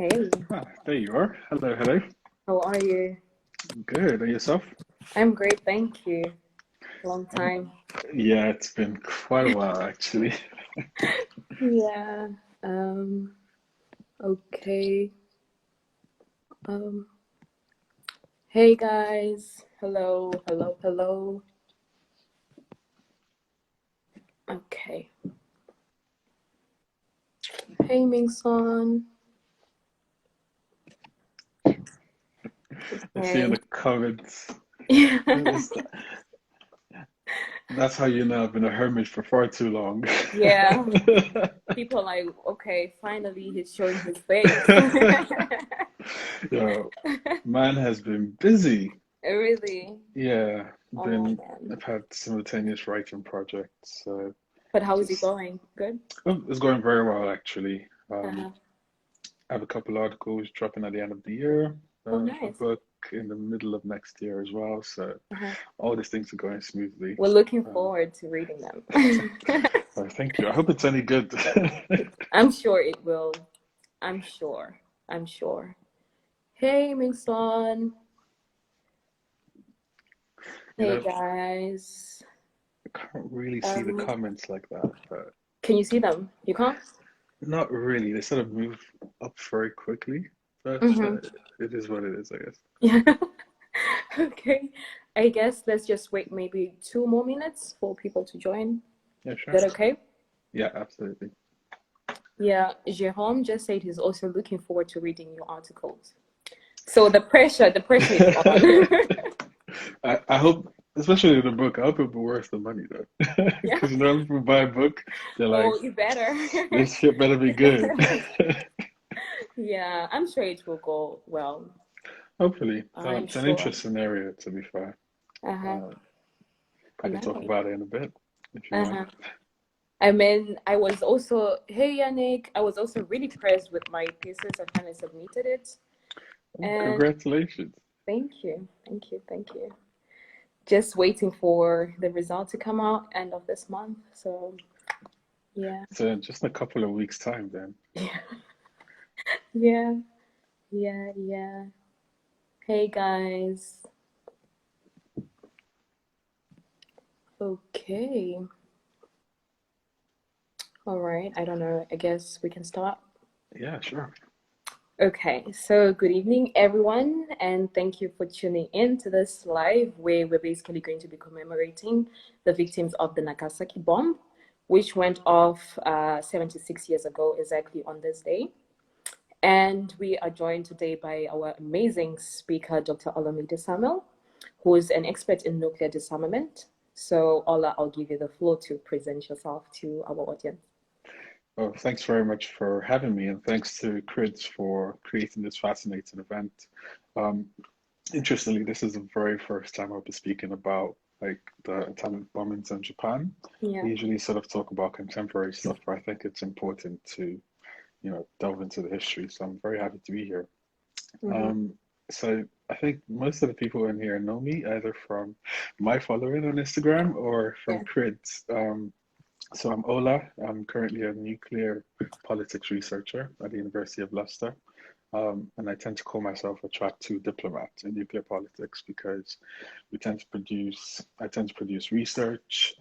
Hey, Ah, there you are. Hello, hello. how are you? Good. And yourself? I'm great, thank you. Long Um, time. yeah, it's been quite a while actually. Yeah. Um, okay. Um, hey guys. Hello, hello, hello. Okay. Hey Mingson. I see in Okay. the comments. It's, that's how you know I've been a hermit for far too long. Yeah. People are like, okay, finally he's showing his face. Yo, man has been busy. Really? Yeah, Oh been man. I've had simultaneous writing projects. So But how is it just going? Good? it's going very well actually. Uh-huh. I have a couple articles dropping at the end of the year, Oh a nice. book in the middle of next year as well. So Uh-huh. all these things are going smoothly. We're looking Uh, forward to reading them. thank you. I hope it's any good. I'm sure it will. I'm sure. I'm sure. Hey, Mingson. You Hey, know, guys. I can't really see the Um, comments like that, but can you see them? You can't? not really. They sort of move up very quickly, but Mm-hmm. it is what it is, I guess. Yeah. Okay. I guess let's just wait maybe 2 more minutes for people to join. Yeah, Is sure. that okay? Yeah, absolutely. Yeah. Jerome just said he's also looking forward to reading your articles. So the pressure is on. I hope, especially the book, I hope it'll be worth the money though. Yeah. Because you know, people buy a book, they're like, Oh, you better. this shit better be good. Yeah, I'm sure it will go well. Hopefully. I'm It's an sure. interesting area, to be fair. Uh-huh. Uh, I can talk Nice. about it in a bit if you want. Uh-huh. I mean, I was also, hey Yannick, I was also really impressed with my thesis. I finally submitted it. Oh, And congratulations. thank you, thank you, thank you. Just waiting for the result to come out end of this month. So yeah. So in just a couple of weeks' time then. Yeah, yeah, yeah. Hey guys. Okay. All right. I don't know. I guess we can start. Yeah, sure. Okay, so good evening, everyone, and thank you for tuning in to this live where we're basically going to be commemorating the victims of the Nagasaki bomb, which went off 76 years ago, exactly on this day. And we are joined today by our amazing speaker, Dr. Olamide Samuel, who is an expert in nuclear disarmament. So, Ola, I'll give you the floor to present yourself to our audience. Well, thanks very much for having me, and thanks to CRIDS for creating this fascinating event. Um, Interestingly, this is the very first time I'll be speaking about like the atomic bombings in Japan. Yeah. We usually sort of talk about contemporary stuff, but I think it's important to, delve into the history. So I'm very happy to be here. Mm-hmm. Um, so I think most of the people in here know me either from my following on Instagram or from Yeah. CRIDS. So I'm Ola. I'm currently a nuclear politics researcher at the University of Leicester. And I tend to call myself a track two diplomat in nuclear politics because I tend to produce research,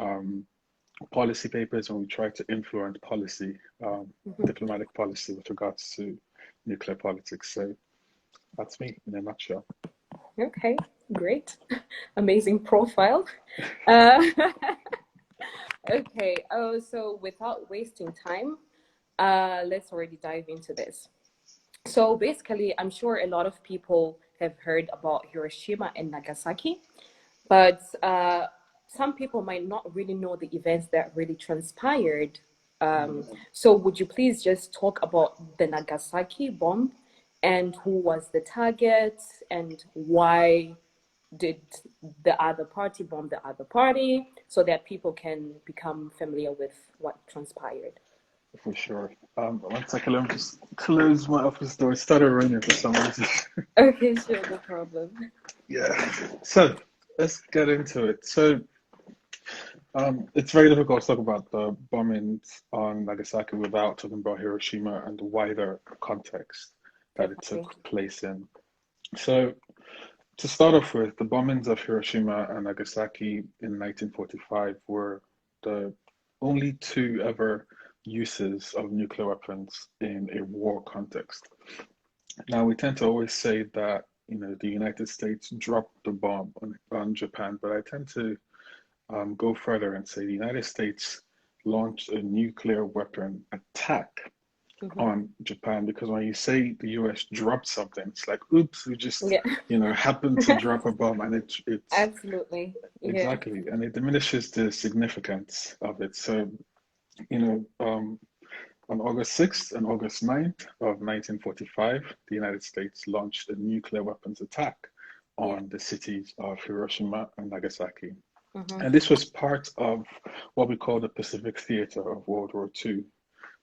policy papers, and we try to influence policy, Mm-hmm. diplomatic policy with regards to nuclear politics. So that's me in a nutshell. Okay, great. Amazing profile. Uh, okay, so without wasting time, let's already dive into this. So basically, I'm sure a lot of people have heard about Hiroshima and Nagasaki, but some people might not really know the events that really transpired. So would you please just talk about the Nagasaki bomb and who was the target and why did the other party bomb the other party so that people can become familiar with what transpired? For sure. 1 second, let me just close my office door. It started ringing for some reason. Okay, sure, no problem. Yeah. So let's get into it. So it's very difficult to talk about the bombings on Nagasaki without talking about Hiroshima and the wider context. that it definitely. took place in. So to start off with, the bombings of Hiroshima and Nagasaki in 1945 were the only two ever uses of nuclear weapons in a war context. Now, we tend to always say that, the United States dropped the bomb on Japan, but I tend to go further and say the United States launched a nuclear weapon attack Hmm. on Japan, because when you say the US dropped something, it's like, oops, we just, Yeah. happened to drop a bomb, and it's Absolutely. Yeah. exactly, and it diminishes the significance of it. So, you know, um, on August 6th and August 9th of 1945, the United States launched a nuclear weapons attack Yeah. on the cities of Hiroshima and Nagasaki. Hmm. And this was part of what we call the Pacific Theater of World War II.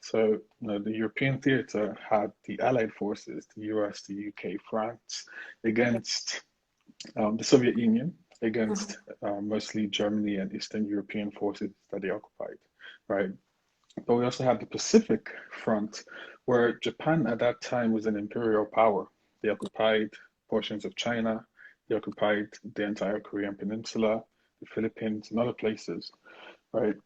So, the European theater had the Allied forces, the US, the UK, France, Yeah. against the Soviet Union, Hmm. against mostly Germany and Eastern European forces that they occupied, right? But we also had the Pacific Front, where Japan at that time was an imperial power. They occupied portions of China, they occupied the entire Korean Peninsula, the Philippines, and other places, right?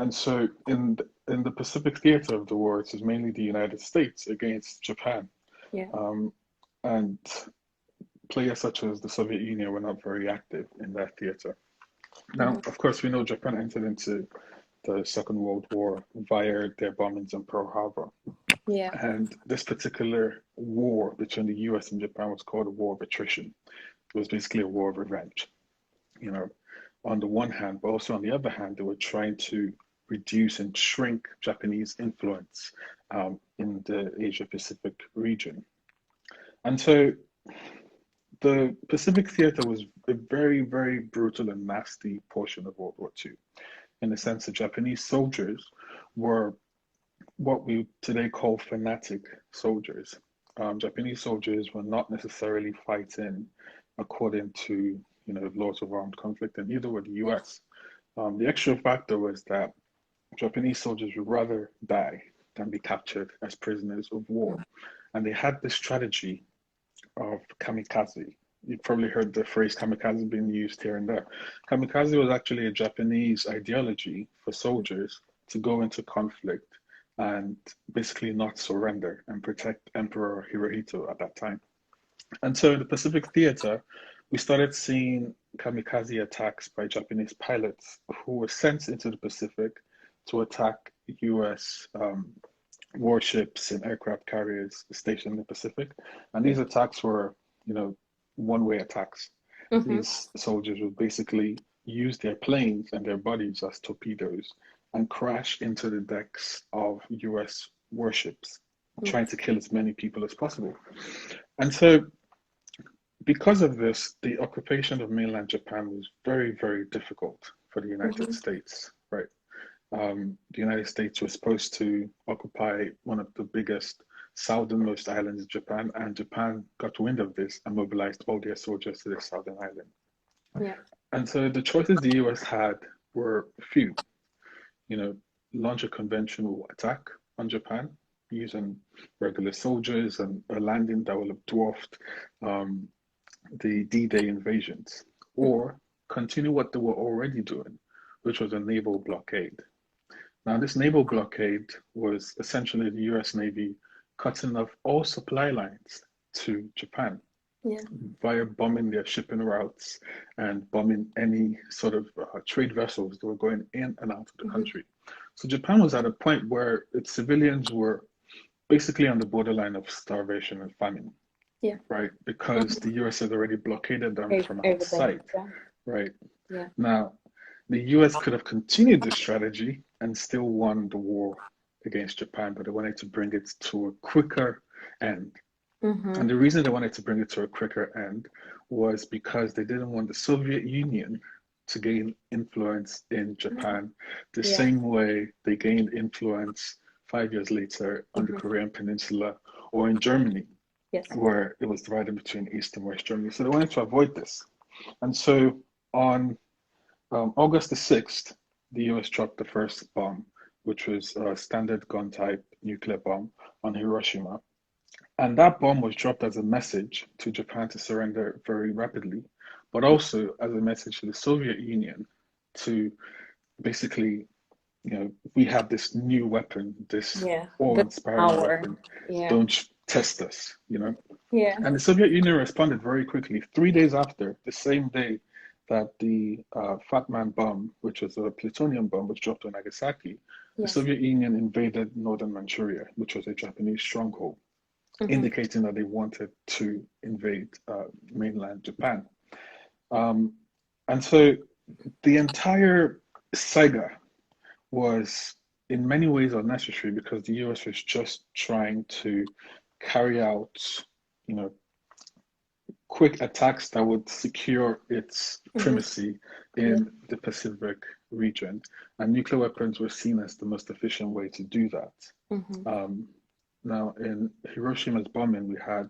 And so in the Pacific theater of the war, it was mainly the United States against Japan. Yeah. Um, and players such as the Soviet Union were not very active in that theater. Now, Hmm. of course, we know Japan entered into the Second World War via their bombings in Pearl Harbor. Yeah. And this particular war between the US and Japan was called a war of attrition. It was basically a war of revenge, you know, on the one hand, but also on the other hand, they were trying to reduce and shrink Japanese influence in the Asia Pacific region. And so the Pacific Theater was a very, very brutal and nasty portion of World War II, in the sense that Japanese soldiers were what we today call fanatic soldiers. Japanese soldiers were not necessarily fighting according to laws of armed conflict, and neither were the Yeah. U.S. The extra factor was that Japanese soldiers would rather die than be captured as prisoners of war, and they had this strategy of kamikaze. You've probably heard the phrase kamikaze being used here and there. Kamikaze was actually a Japanese ideology for soldiers to go into conflict and basically not surrender and protect Emperor Hirohito at that time. And so in the Pacific Theater, we started seeing kamikaze attacks by Japanese pilots who were sent into the Pacific to attack US warships and aircraft carriers stationed in the Pacific. And these Yeah. attacks were, one-way attacks. Hmm. These soldiers would basically use their planes and their bodies as torpedoes and crash into the decks of US warships, trying Yes. to kill as many people as possible. And so, because of this, the occupation of mainland Japan was very, very difficult for the United Hmm. States, right? The United States was supposed to occupy one of the biggest southernmost islands of Japan, and Japan got wind of this and mobilized all their soldiers to the southern island. Yeah. And so the choices the US had were few, you know, launch a conventional attack on Japan using regular soldiers and a landing that will have dwarfed um, the D-Day invasions, Hmm. or continue what they were already doing, which was a naval blockade. Now, this naval blockade was essentially the US Navy cutting off all supply lines to Japan Yeah. via bombing their shipping routes and bombing any sort of trade vessels that were going in and out of the Hmm. country. So Japan was at a point where its civilians were basically on the borderline of starvation and famine, Yeah. right? Because Hmm. the US had already blockaded them from Everything. outside, Yeah. right? Yeah. Now, the US could have continued this strategy and still won the war against Japan, but they wanted to bring it to a quicker end. And Hmm. the reason they wanted to bring it to a quicker end was because they didn't want the Soviet Union to gain influence in Japan the Yeah. same way they gained influence 5 years later on the Hmm. Korean Peninsula or in Germany, Yes. where it was divided between East and West Germany. So they wanted to avoid this. And so on August the 6th, the US dropped the first bomb, which was a standard gun type nuclear bomb on Hiroshima. And that bomb was dropped as a message to Japan to surrender very rapidly, but also as a message to the Soviet Union to basically, we have this new weapon, this Yeah. The awe-inspiring power. weapon. Yeah. Don't test us. Yeah. And the Soviet Union responded very quickly. 3 days after, the same day that the Fat Man bomb, which was a plutonium bomb, was dropped on Nagasaki, the Yes. Soviet Union invaded northern Manchuria, which was a Japanese stronghold, indicating that they wanted to invade mainland Japan. And so the entire saga was in many ways unnecessary because the US was just trying to carry out, you know, quick attacks that would secure its primacy Yeah. in the Pacific region. And nuclear weapons were seen as the most efficient way to do that. Um, Now, in Hiroshima's bombing, we had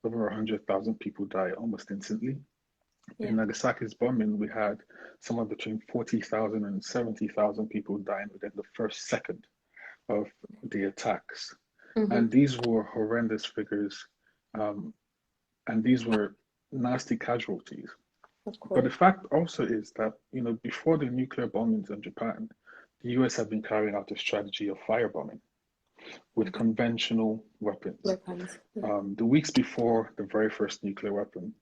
over 100,000 people die almost instantly. Yeah. In Nagasaki's bombing, we had somewhere between 40,000 and 70,000 people dying within the first second of the attacks. And these were horrendous figures. And these were nasty casualties. Of But the course. fact also is that, before the nuclear bombings in Japan, the US had been carrying out a strategy of firebombing with conventional weapons. Weapons. Yeah. The weeks before the very first nuclear weapon,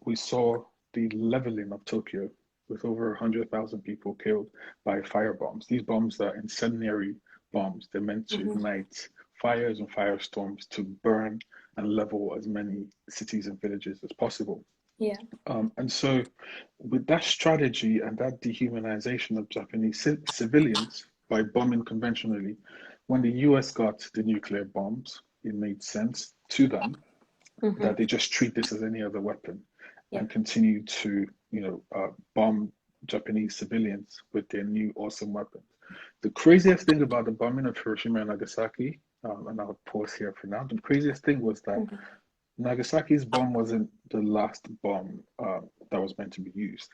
we saw the leveling of Tokyo with over 100,000 people killed by firebombs. These bombs are incendiary bombs. They're meant to ignite fires and firestorms to burn and level as many cities and villages as possible. Yeah. And so, with that strategy and that dehumanization of Japanese civilians by bombing conventionally, when the US got the nuclear bombs, it made sense to them that they just treat this as any other weapon Yeah. and continue to, bomb Japanese civilians with their new awesome weapons. The craziest thing about the bombing of Hiroshima and Nagasaki, and I'll pause here for now, the craziest thing was that Nagasaki's bomb wasn't the last bomb that was meant to be used.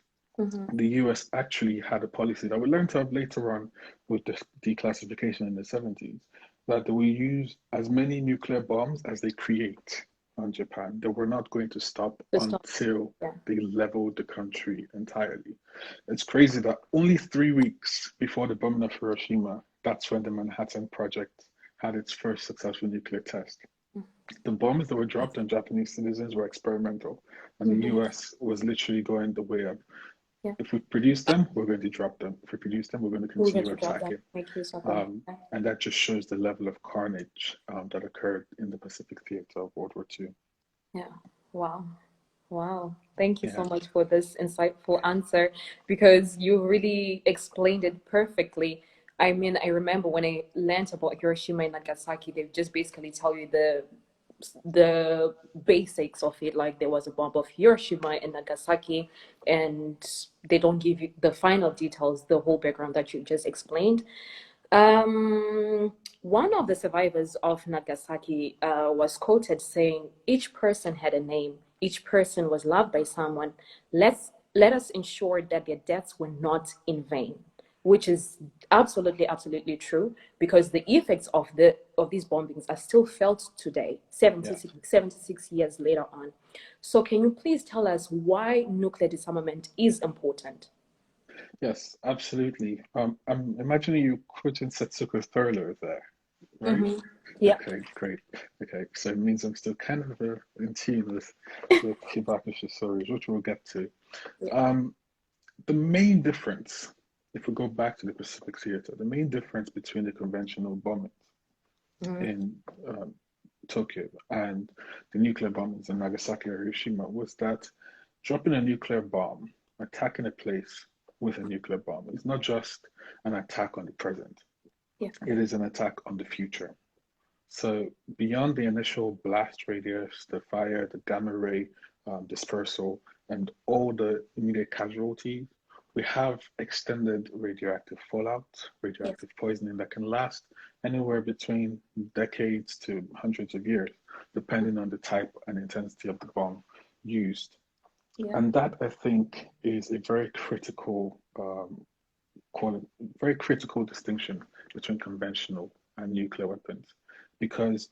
The US actually had a policy that we learned of later on with the declassification in the 70s, that they will use as many nuclear bombs as they create on Japan. They were not going to stop To stop. until Yeah. they leveled the country entirely. It's crazy that only 3 weeks before the bombing of Hiroshima, that's when the Manhattan Project had its first successful nuclear test. The bombs that were dropped on Japanese citizens were experimental, and the US was literally going the way of, Yeah. if we produce them, we're going to drop them. If we produce them, we're going to We're going continue to drop that. attacking. Make use of them. And that just shows the level of carnage that occurred in the Pacific theater of World War II. Yeah. Wow. Wow. Thank you so Yeah. much for this insightful answer because you really explained it perfectly. I mean, I remember when I learned about Hiroshima and Nagasaki, they just basically tell you the basics of it, like there was a bomb of Hiroshima and Nagasaki, and they don't give you the final details, the whole background that you just explained. One of the survivors of Nagasaki was quoted saying, "Each person had a name. Each person was loved by someone. Let us ensure that their deaths were not in vain," which is absolutely, absolutely true because the effects of these bombings are still felt today, 76 years later on. So can you please tell us why nuclear disarmament is important? Yes, absolutely. I'm imagining you quoting Setsuko Thurler there, right? Yeah. Okay, great. Okay, so it means I'm still kind of in tune with Hibakusha stories, which we'll get to. Yeah. The main difference, if we go back to the Pacific Theater, the main difference between the conventional bombings in Tokyo and the nuclear bombings in Nagasaki or Hiroshima was that dropping a nuclear bomb, attacking a place with a nuclear bomb, is not just an attack on the present, Yeah. it is an attack on the future. So beyond the initial blast radius, the fire, the gamma ray dispersal, and all the immediate casualties, we have extended radioactive fallout, Yes. radioactive poisoning that can last anywhere between decades to hundreds of years, depending on the type and intensity of the bomb used. Yeah. And that, I think, is a very critical very critical distinction between conventional and nuclear weapons, because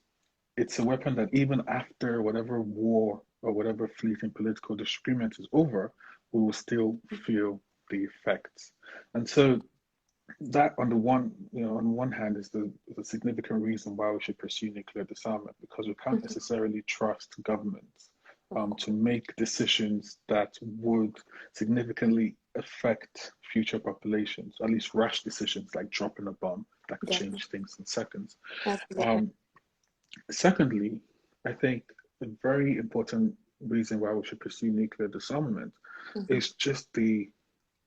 it's a weapon that even after whatever war or whatever fleeting political disagreement is over, we will still feel the effects. And so that on the one, on one hand is the significant reason why we should pursue nuclear disarmament, because we can't Mhm. necessarily trust governments Of course. to make decisions that would significantly affect future populations, at least rash decisions like dropping a bomb that could Definitely. change things in seconds. Absolutely. Um, Secondly, I think a very important reason why we should pursue nuclear disarmament Mhm. is just the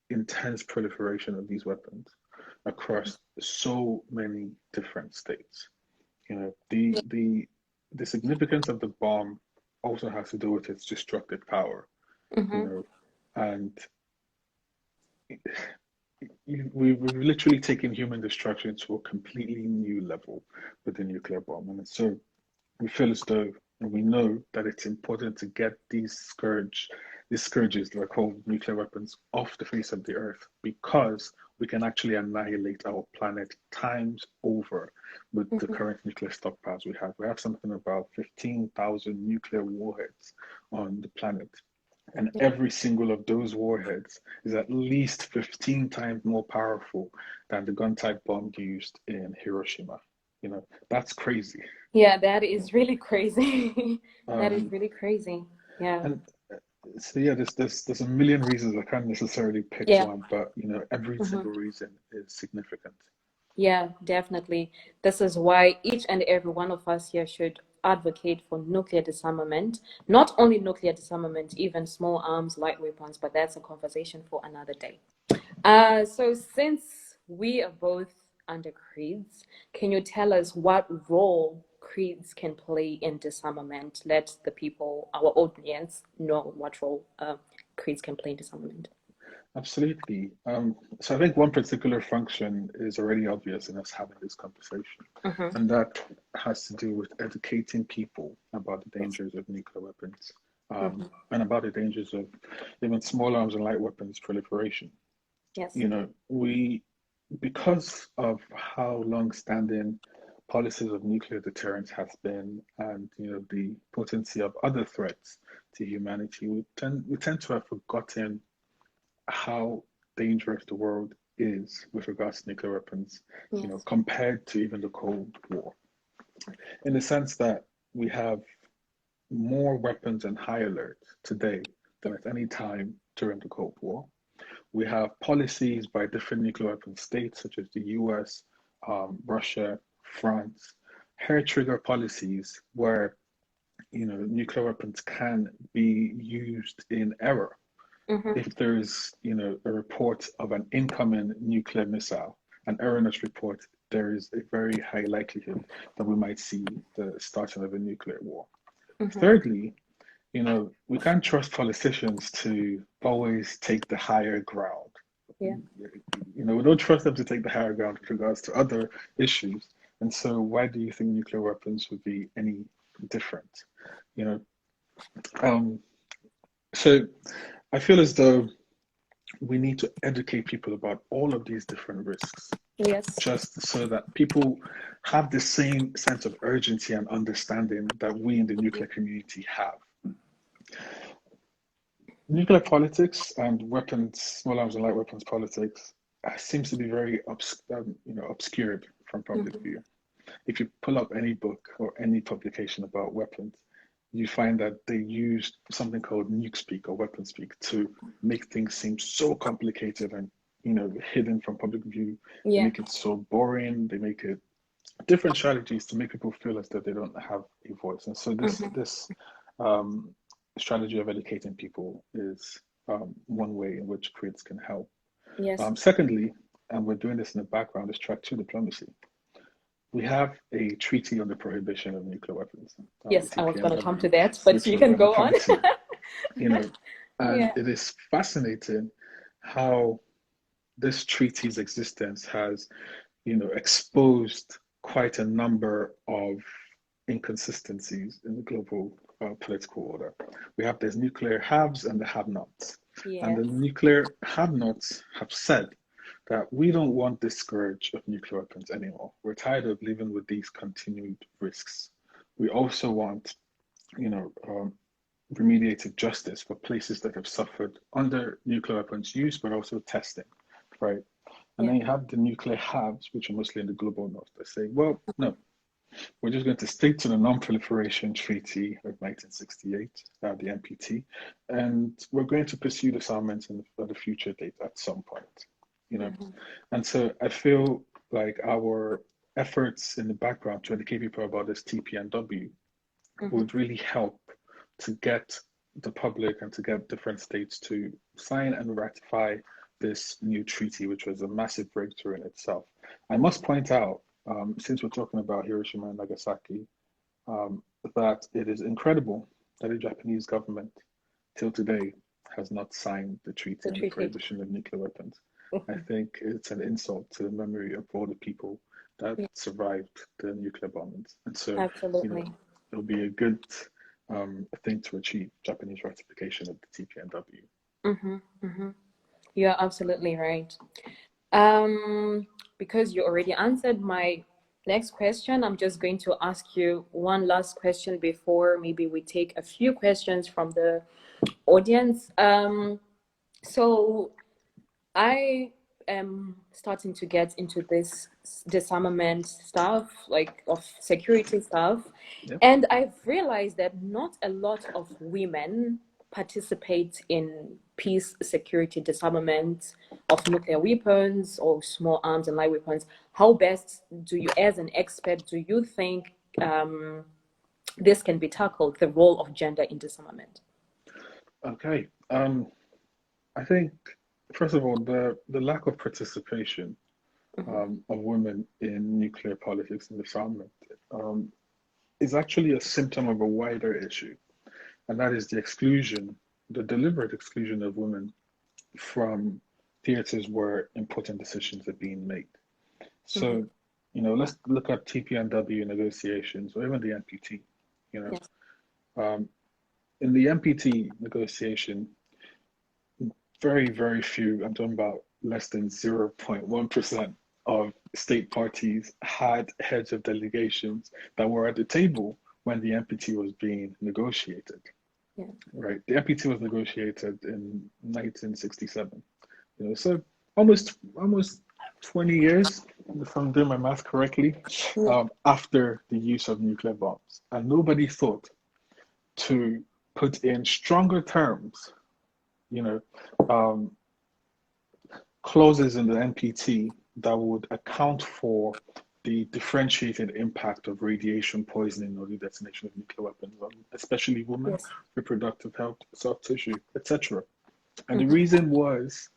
intense proliferation of these weapons across so many different states. You know, Yeah. the significance of the bomb also has to do with its destructive power, you Mhm. know, and we've literally taken human destruction to a completely new level with the nuclear bomb. And so we feel as though, and we know that it's important to get these scourges that are called nuclear weapons off the face of the earth, because we can actually annihilate our planet times over with the Mhm. current nuclear stockpiles we have. We have something about 15,000 nuclear warheads on the planet. And Yeah. every single of those warheads is at least 15 times more powerful than the gun type bomb used in Hiroshima. That's crazy. Yeah, that is really crazy. That is Um, really crazy. Yeah. and so yeah, there's a million reasons. I can't necessarily pick Yeah. one, but every Mhm. single reason is significant. Yeah, definitely. This is why each and every one of us here should advocate for nuclear disarmament. Not only nuclear disarmament, even small arms, light weapons, but that's a conversation for another day. So since we are both under CRIDS, can you tell us what role CRIDS can play in disarmament? Let the people, our audience, know what role CRIDS can play in disarmament. Absolutely. So I think one particular function is already obvious in us having this conversation, Mm-hmm. and that has to do with educating people about the Yes. dangers of nuclear weapons, Mm-hmm. and about the dangers of even small arms and light weapons proliferation. Yes. We, because of how long-standing policies of nuclear deterrence has been, and the potency of other threats to humanity, we tend to have forgotten how dangerous the world is with regards to nuclear weapons, Yes. compared to even the Cold War, in the sense that we have more weapons and high alert today Yeah. than at any time during the Cold War. We have policies by different nuclear weapon states, such as the US, Russia, France, hair trigger policies where nuclear weapons can be used in error. Mm-hmm. If there's a report of an incoming nuclear missile, an erroneous report, there is a very high likelihood that we might see the starting of a nuclear war. Mm-hmm. Thirdly, we can't trust politicians to always take the higher ground. Yeah. We don't trust them to take the higher ground with regards to other issues. And so why do you think nuclear weapons would be any different? You know, um, so I feel as though we need to educate people about all of these different risks, Yes. just so that people have the same sense of urgency and understanding that we in the nuclear community have. Nuclear politics and weapons, small arms and light weapons politics, seems to be very obscured from public Mm-hmm. view. If you pull up any book or any publication about weapons, you find that they use something called nuke speak or weapon speak to make things seem so complicated and hidden from public view. They Yeah. make it so boring. They make it different strategies to make people feel as though they don't have a voice. And so this Mm-hmm. this um, strategy of educating people is one way in which CRIDS can help. Yes. Secondly, and we're doing this in the background, is track two diplomacy. We have a treaty on the prohibition of nuclear weapons, the Yes, I was going to come TPNW, to that, but which you we're can going to go come on. to, you know, and Yeah. it is fascinating how this treaty's existence has, exposed quite a number of inconsistencies in the global political order. There's nuclear haves and the have-nots, and the Yes. nuclear have-nots have said that we don't want this scourge of nuclear weapons anymore. We're tired of living with these continued risks. We also want, you know, remediated justice for places that have suffered under nuclear weapons use, but also testing, right? And then you have the nuclear haves, which are mostly in the global north, that say, well, no, we're just going to stick to the Non-Proliferation Treaty of 1968, the NPT, and we're going to pursue disarmament at a future date at some point, you know. And so I feel like our efforts in the background to educate people about this TPNW would really help to get the public and to get different states to sign and ratify this new treaty, which was a massive breakthrough in itself. I must point out, since we're talking about Hiroshima and Nagasaki, that it is incredible that the Japanese government, till today, has not signed the treaty on the prohibition of nuclear weapons. I think it's an insult to the memory of all the people that survived the nuclear bombings. And so, you know, it'll be a good thing to achieve, Japanese ratification of the TPNW. You're absolutely right. Because you already answered my next question, I'm just going to ask you one last question before maybe we take a few questions from the audience. So I am starting to get into this disarmament stuff, like of security stuff. And I've realized that not a lot of women participate in peace, security, disarmament of nuclear weapons or small arms and light weapons. How best do you, as an expert, do you think this can be tackled, the role of gender in disarmament? Okay. I think, first of all, the lack of participation of women in nuclear politics and disarmament is actually a symptom of a wider issue. And that is the exclusion, the deliberate exclusion of women from theaters where important decisions are being made. So, you know, let's look at TPNW negotiations or even the NPT, you know. In the NPT negotiation, very, very few, I'm talking about less than 0.1% of state parties had heads of delegations that were at the table when the NPT was being negotiated. Right. The NPT was negotiated in 1967. You know, so almost 20 years, if I'm doing my math correctly, after the use of nuclear bombs. And nobody thought to put in stronger terms, you know, clauses in the NPT that would account for the differentiated impact of radiation poisoning or the detonation of nuclear weapons on especially women, reproductive health, soft tissue, etc. And the reason was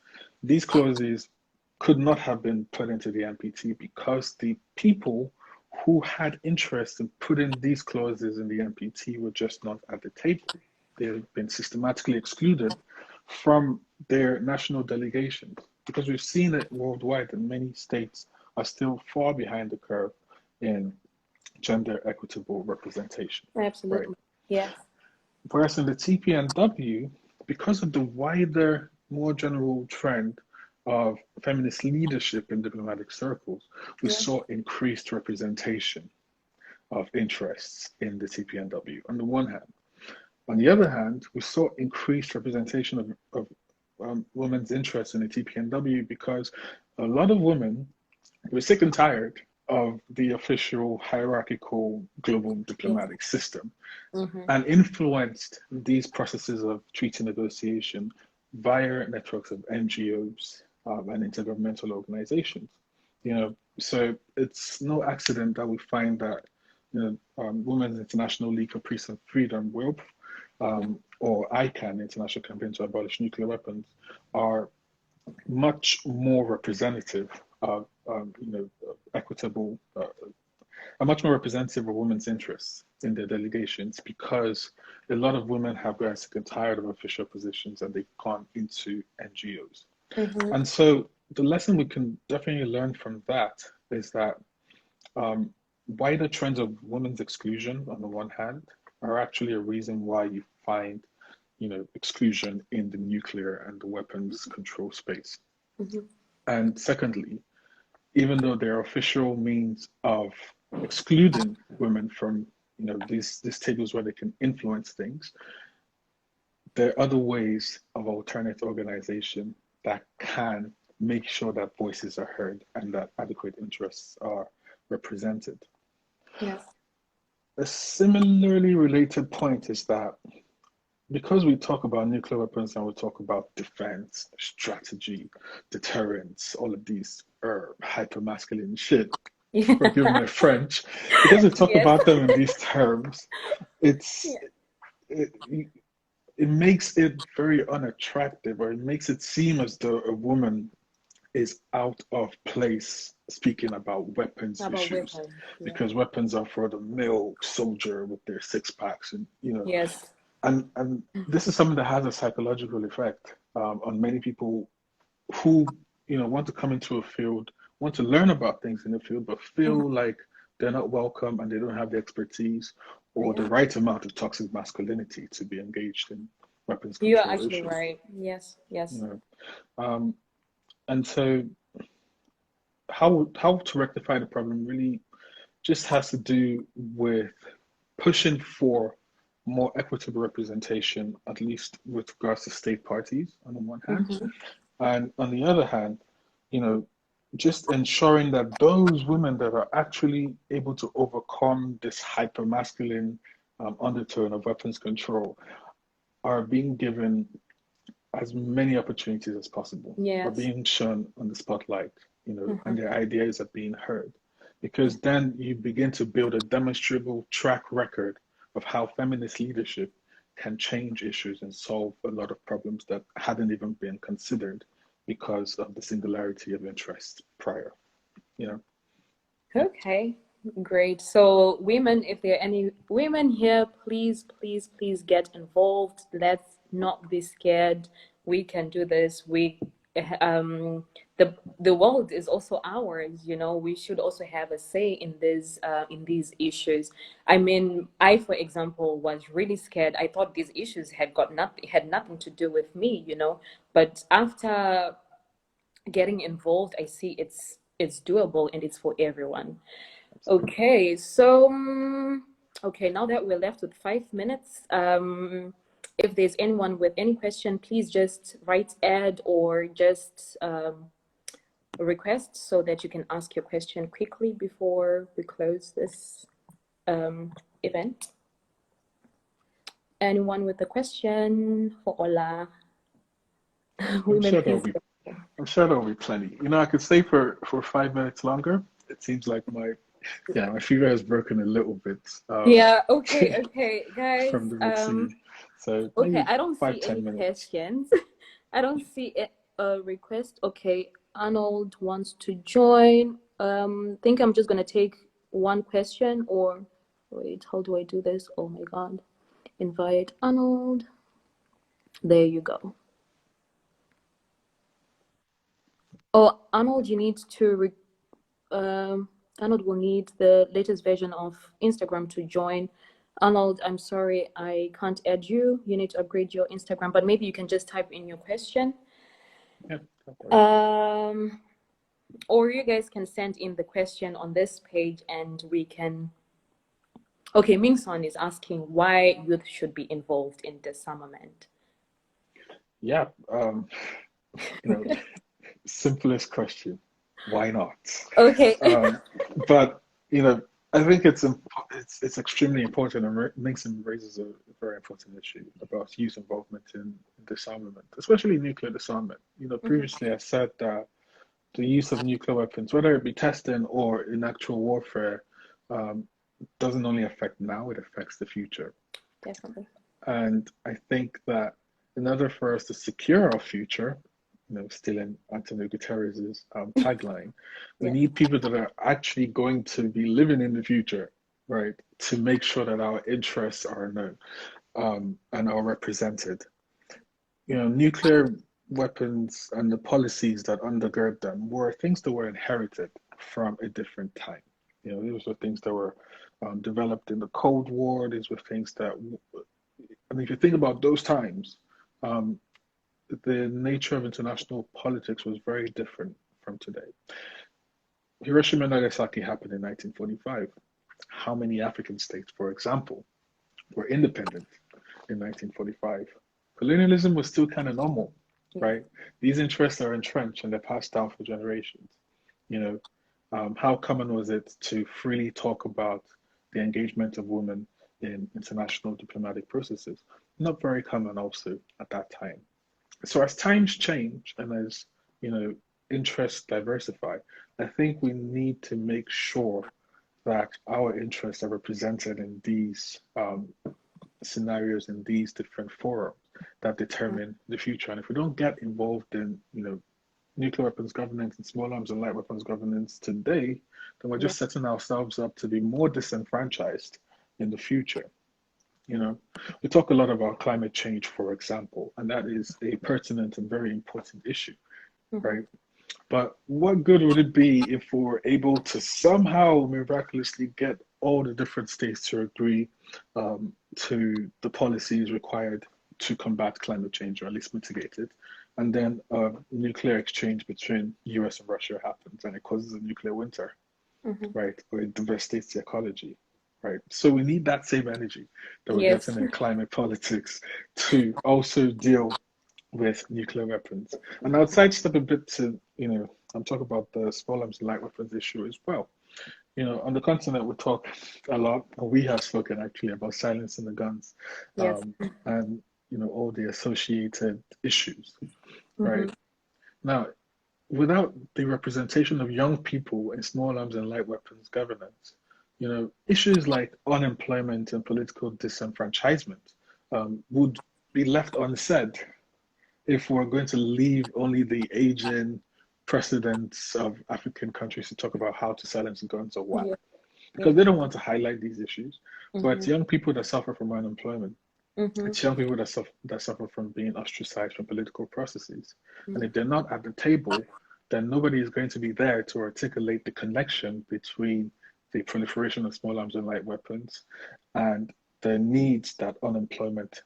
these clauses could not have been put into the NPT because the people who had interest in putting these clauses in the NPT were just not at the table. They have been systematically excluded from their national delegations because we've seen it worldwide that many states are still far behind the curve in gender equitable representation. Absolutely. Right? Yeah. Whereas in the TPNW, because of the wider, more general trend of feminist leadership in diplomatic circles, we saw increased representation of interests in the TPNW on the one hand. On the other hand, we saw increased representation of women's interests in the TPNW because a lot of women were sick and tired of the official hierarchical global diplomatic system and influenced these processes of treaty negotiation via networks of NGOs and intergovernmental organizations. You know, so it's no accident that we find that, you know, Women's International League for Peace and Freedom, WILP, or ICAN, International Campaign to Abolish Nuclear Weapons, are much more representative of, you know, equitable, are much more representative of women's interests in their delegations because a lot of women have gotten sick and tired of official positions and they've gone into NGOs. And so the lesson we can definitely learn from that is that wider trends of women's exclusion on the one hand are actually a reason why you find, you know, exclusion in the nuclear and the weapons control space. And secondly, even though there are official means of excluding women from these tables where they can influence things. There are other ways of alternate organization that can make sure that voices are heard and that adequate interests are represented. Yes. A similarly related point is that because we talk about nuclear weapons and we talk about defense, strategy, deterrence, all of these hyper-masculine shit, forgive my French, because we talk Yes. about them in these terms, it's Yeah. it, it makes it very unattractive, or it makes it seem as though a woman is out of place speaking about weapons About issues, weapons. Yeah. because weapons are for the male soldier with their six packs, and Yes. and this is something that has a psychological effect on many people who want to come into a field, want to learn about things in the field, but Mhm. feel like they're not welcome and they don't have the expertise or the Yeah. right amount of toxic masculinity to be engaged in weapons You are control actually issues. right. Yes. Yes. Um, and so how to rectify the problem really just has to do with pushing for more equitable representation, at least with regards to state parties on the one hand. Mm-hmm. And on the other hand, just ensuring that those women that are actually able to overcome this hyper masculine undertone of weapons control are being given as many opportunities as possible, are Yes. being shown on the spotlight, Mm-hmm. and their ideas are being heard. Because then you begin to build a demonstrable track record of how feminist leadership can change issues and solve a lot of problems that hadn't even been considered because of the singularity of interest prior. You know, yeah. Okay, great. So, women, if there are any women here, please, please, please get involved. Let's not be scared. We can do this. Um, the world is also ours. We should also have a say in these issues. I mean, I, for example, was really scared. I thought these issues had nothing to do with me. But after getting involved, I see it's doable and it's for everyone. Absolutely. Okay, so okay, now that we're left with 5 minutes, if there's anyone with any question, please just write add or just request so that you can ask your question quickly before we close this event. Anyone with a question for Ola? I'm Women, sure there'll please. be I'm sure there'll be plenty. I could stay for 5 minutes longer. It seems like my fever has broken a little bit Yeah, okay, from guys. the vaccine. So Okay, maybe I don't five, see ten any minutes. questions. I don't see a request. Okay, Arnold wants to join. Think I'm just gonna take one question or wait, how do I do this? Oh my God. Invite Arnold. There you go. Oh, Arnold, you need to Arnold will need the latest version of Instagram to join. Arnold, I'm sorry, I can't add you. You need to upgrade your Instagram, but maybe you can just type in your question. Yeah, don't worry. Or you guys can send in the question on this page and we can. Okay, Mingson is asking why youth should be involved in disarmament. Yeah, you know, simplest question. Why not? Okay. But I think it's extremely important, and Nixon raises a very important issue about youth involvement in disarmament, especially nuclear disarmament. Mhm. Previously I said that the use of nuclear weapons, whether it be testing or in actual warfare, um, doesn't only affect now; it affects the future. Definitely. And I think that in order for us to secure our future, stealing Antonio Guterres's tagline, we Yeah. need people that are actually going to be living in the future, right? To make sure that our interests are known and are represented. Nuclear weapons and the policies that undergird them were things that were inherited from a different time. These were things that were developed in the Cold War. These were things that, if you think about those times, um, the nature of international politics was very different from today. Hiroshima and Nagasaki happened in 1945. how many African states, for example, were independent in 1945. Colonialism was still kind of normal, Yeah. right? These interests are entrenched and they're passed down for generations. You know, how common was it to freely talk about the engagement of women in international diplomatic processes? Not very common also at that time. So as times change and as, you know, interests diversify, I think we need to make sure that our interests are represented in these scenarios, in these different forums that determine the future. And if we don't get involved in, you know, nuclear weapons governance and small arms and light weapons governance today, then we're Yeah. just setting ourselves up to be more disenfranchised in the future. You know, we talk a lot about climate change, for example, and that is a pertinent and very important issue, Mm-hmm. right? But what good would it be if we were able to somehow miraculously get all the different states to agree to the policies required to combat climate change, or at least mitigate it, and then a nuclear exchange between US and Russia happens and it causes a nuclear winter, Mm-hmm. right? Or it devastates the ecology, right? So we need that same energy that we're Yes. getting in climate politics to also deal with nuclear weapons. And I'll sidestep a bit to, you know, I'm talking about the small arms and light weapons issue as well. You know, on the continent, we talk a lot, or we have spoken actually about silencing the guns, Yes. and, you know, all the associated issues, Mm-hmm. right? Now, without the representation of young people in small arms and light weapons governance, you know, issues like unemployment and political disenfranchisement would be left unsaid if we're going to leave only the Asian presidents of African countries to talk about how to silence guns or what, Yeah. because Yeah. they don't want to highlight these issues. But Mm-hmm. it's young people that suffer from unemployment. Mm-hmm. It's young people that suffer from being ostracized from political processes. And Mm-hmm. if they're not at the table, then nobody is going to be there to articulate the connection between the proliferation of small arms and light weapons and the needs that unemployment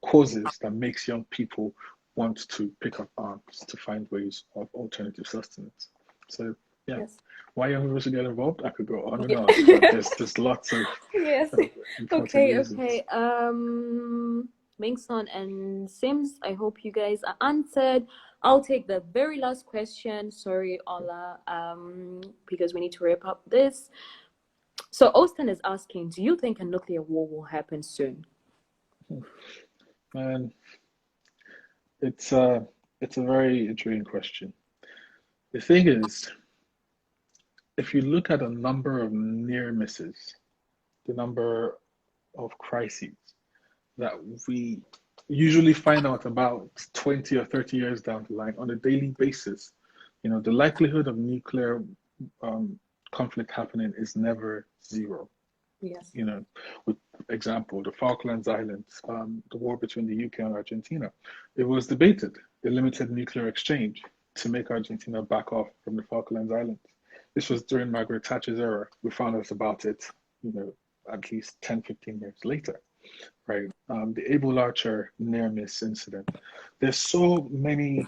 causes that makes young people want to pick up arms to find ways of alternative sustenance. So yeah, Yes. why young people should get involved? I could go on and on, but Yeah. there's lots Yes. of important Okay, reasons. okay. Mingson and Sims, I hope you guys are answered. I'll take the very last question. Sorry, Ola, because we need to wrap up this. So Austin is asking, do you think a nuclear war will happen soon? Man, it's a very intriguing question. The thing is, if you look at a number of near misses, the number of crises that we usually find out about 20 or 30 years down the line on a daily basis, you know, the likelihood of nuclear conflict happening is never zero. Yes. You know, with example, the Falklands Islands, the war between the UK and Argentina, it was debated, a limited nuclear exchange to make Argentina back off from the Falklands Islands. This was during Margaret Thatcher's era. We found out about it, you know, at least 10, 15 years later, right? The Able Archer near miss incident. There's so many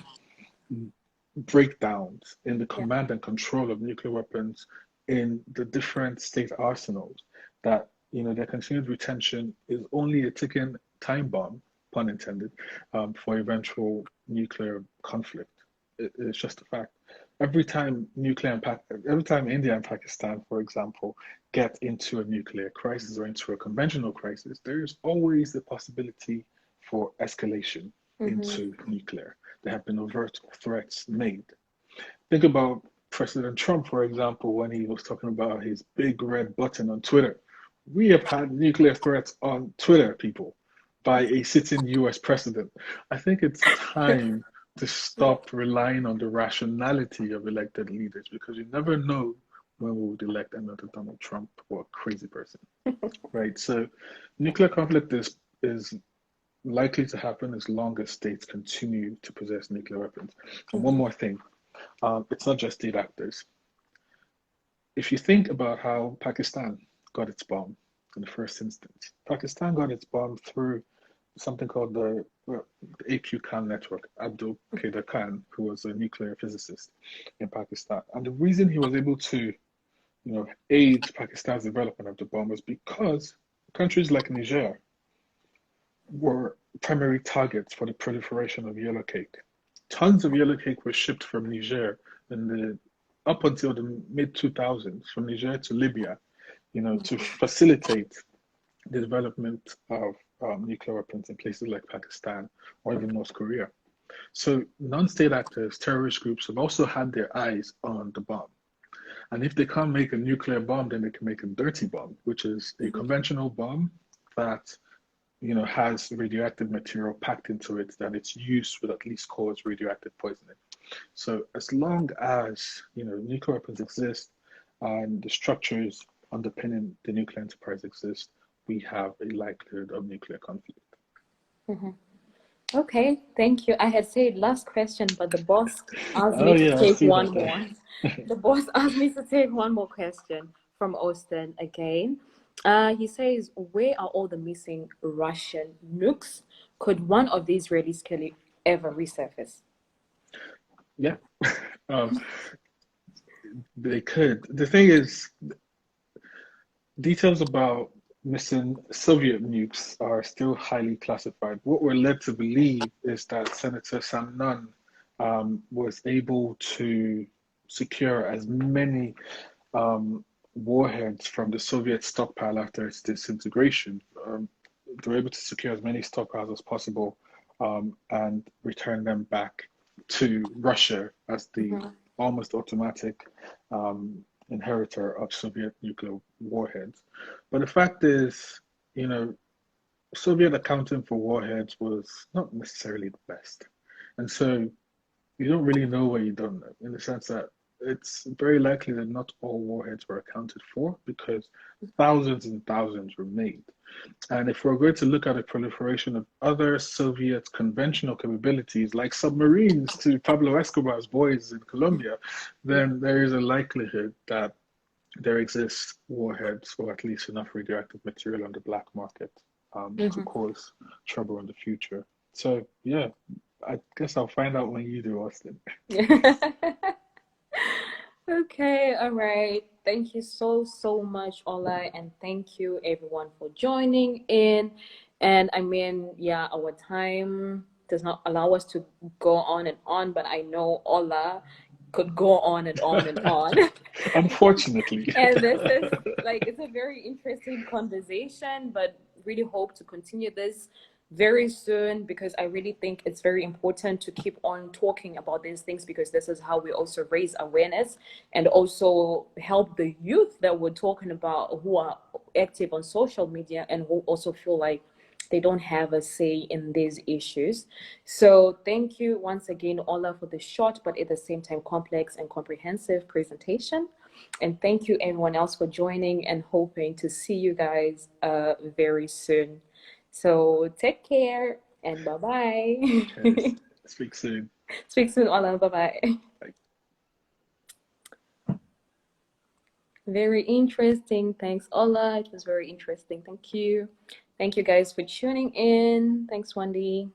breakdowns in the Yeah. command and control of nuclear weapons in the different state arsenals that, you know, their continued retention is only a ticking time bomb, pun intended, for eventual nuclear conflict. It's just a fact. Every time India and Pakistan, for example, get into a nuclear crisis or into a conventional crisis, there is always the possibility for escalation Mm-hmm. into nuclear. There have been overt threats made. Think about President Trump, for example, when he was talking about his big red button on Twitter. We have had nuclear threats on Twitter, people, by a sitting US president. I think it's time to Yeah. stop relying on the rationality of elected leaders because you never know when we would elect another Donald Trump or a crazy person, right? So nuclear conflict is likely to happen as long as states continue to possess nuclear weapons. And one Mm-hmm. more thing, it's not just state actors. If you think about how Pakistan got its bomb in the first instance, Pakistan got its bomb through something called the AQ Khan network, Abdul Qadir Khan, who was a nuclear physicist in Pakistan. And the reason he was able to aids Pakistan's development of the bomb was because countries like Niger were primary targets for the proliferation of yellow cake. Tons of yellow cake were shipped from Niger up until the mid 2000s, from Niger to Libya, to facilitate the development of nuclear weapons in places like Pakistan or even North Korea. So non-state actors, terrorist groups have also had their eyes on the bomb. And if they can't make a nuclear bomb, then they can make a dirty bomb, which is a conventional bomb that has radioactive material packed into it that its use would at least cause radioactive poisoning. So as long as nuclear weapons exist and the structures underpinning the nuclear enterprise exist, we have a likelihood of nuclear conflict. Mm-hmm. Okay, thank you. I had said last question, but the boss asked me to take one more. The boss asked me to take one more question from Austin again. He says, where are all the missing Russian nukes? Could one of these Israelis ever resurface? Yeah, they could. The thing is, details about missing Soviet nukes are still highly classified. What we're led to believe is that Senator Sam Nunn was able to secure as many warheads from the Soviet stockpile after its disintegration. They were able to secure as many stockpiles as possible and return them back to Russia as the almost automatic inheritor of Soviet nuclear warheads. But the fact is, Soviet accounting for warheads was not necessarily the best. And so you don't really know what you don't know, in the sense that it's very likely that not all warheads were accounted for because thousands and thousands were made. And if we're going to look at a proliferation of other Soviet conventional capabilities, like submarines to Pablo Escobar's boys in Colombia, then there is a likelihood that there exists warheads or at least enough radioactive material on the black market to cause trouble in the future. So, yeah, I guess I'll find out when you do, Austin. Okay, all right. Thank you so much, Ola, and thank you everyone for joining in. And I mean, yeah, our time does not allow us to go on and on, but I know Ola could go on and on and on. Unfortunately. And this is it's a very interesting conversation, but really hope to continue this very soon because I really think it's very important to keep on talking about these things because this is how we also raise awareness and also help the youth that we're talking about who are active on social media and who also feel like they don't have a say in these issues. So thank you once again, Ola, for the short but at the same time complex and comprehensive presentation. And thank you everyone else for joining and hoping to see you guys very soon. So take care and bye-bye. Okay. Speak soon. Speak soon, Ola. Bye-bye. Bye. Very interesting. Thanks, Ola. It was very interesting. Thank you. Thank you guys for tuning in. Thanks, Wendy.